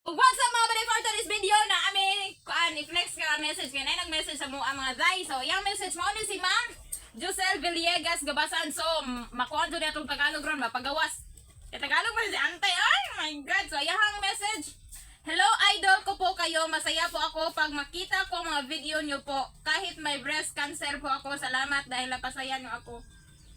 What's up mga bali for today's video na ami i-flex ka message kaya na nag-message sa mga mga day. So yung message mo ni si Ma'am Josel Villegas gabasan. So makuha to na itong Tagalog ron mapagawas. Tagalog man si Antay. Oh my god. So yung message. Hello idol ko po kayo. Masaya po ako pag makita ko mga video nyo po. Kahit may breast cancer po ako. Salamat dahil napasaya nyo ako.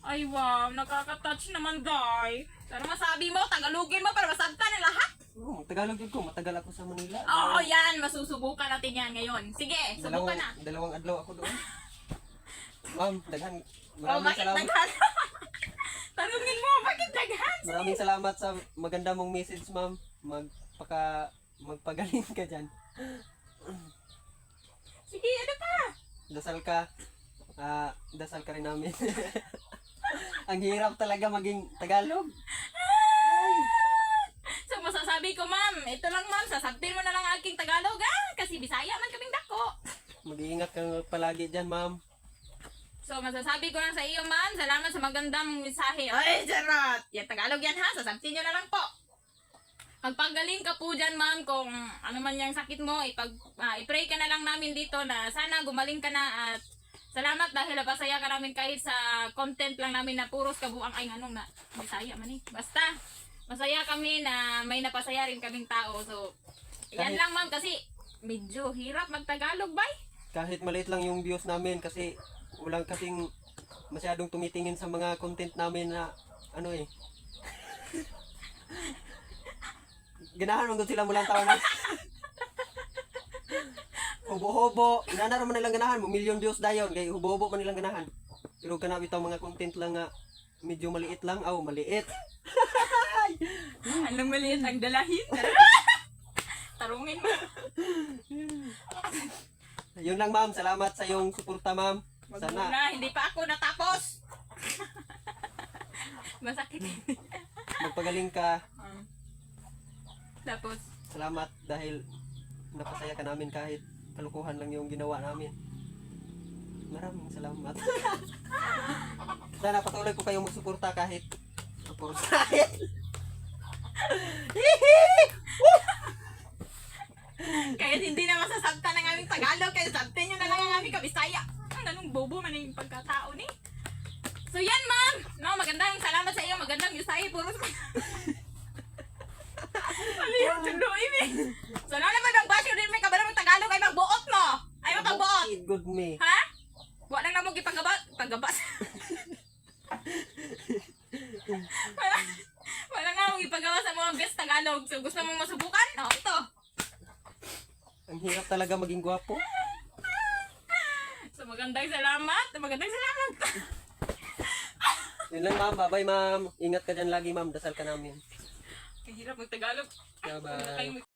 Ay wow, nakaka-touch naman day. Pero masabi mo, Tagalogin mo para masabta na lahat. Oo, Tagalog yun ko. Matagal ako sa Manila. Oo, yan. Masusubukan natin yan ngayon. Sige, subukan na. Dalawang adlaw ako doon. Ma'am, daghan. Oh, bakit salamat. daghan? Tanungin mo, bakit daghan? Sige. Maraming salamat sa maganda mong message, ma'am. Magpagaling ka dyan. Sige, ano pa? Dasal ka. Dasal ka rin namin. Ang hirap talaga maging Tagalog. So, masasabi ko, ma'am, ito lang, ma'am, sasabtin mo na lang aking Tagalog, kasi Bisaya man kaming dako. Mag-iingat ka palagi dyan, ma'am. So, masasabi ko lang sa iyo, ma'am, salamat sa magandang mensahe. Ay, charot! Yan, Tagalog yan, ha? Sasabtin nyo na lang po. Magpagaling ka po dyan, ma'am, kung ano man yung sakit mo, i-pray ka na lang namin dito na sana gumaling ka na at salamat dahil napasaya ka namin kahit sa content lang namin na puros kabuang ay anong na Bisaya man eh. Basta, masaya kami na may napasaya rin kaming tao. So, yan lang ma'am kasi medyo hirap mag-Tagalog, bay? Kahit maliit lang yung views namin kasi walang kasing masyadong tumitingin sa mga content namin na ano eh. Ganahan mo sila mulang taon na. Hubo-hubo, inana man nilang ganahan mo, million views dayon, kay hubo-hubo man nilang ganahan. Pero kana bitaw mga content lang nga medyo maliit lang, maliit. Anong maliit ang dalahin? Tarungin mo. Yun lang ma'am, salamat sa iyong suporta ma'am. Sana Magmuna, hindi pa ako natapos. Masakit. magpagaling ka. Tapos, Salamat dahil napasaya ka namin kahit kalukuhan lang yung ginawa namin. Maraming salamat. Sana patuloy po kayong magsuporta kahit kahit hindi na masasabta ng aming Tagalog, kaya sabtin nyo na lang ang aming Kabisaya. Anong bobo man yung pagkatao ni. So yan ma'am, no, magandang salamat sa iyo, magandang Yusay, puros ano yung tuloy eh. So na naman ang basyo din may kabalang Tagalog ay magbuot mo. Ay magbuot. good me. Ha? Wala na mo pagabas. Wala nga mong ipagawa sa mga best Tagalog. So gusto mong masubukan? O, ito. Ang hirap talaga maging gwapo. So magandang salamat. Yun lang ma'am, bye-bye ma'am. Ingat ka dyan lagi ma'am, dasal ka namin. Kahirap mag-Tagalog. Bye-bye.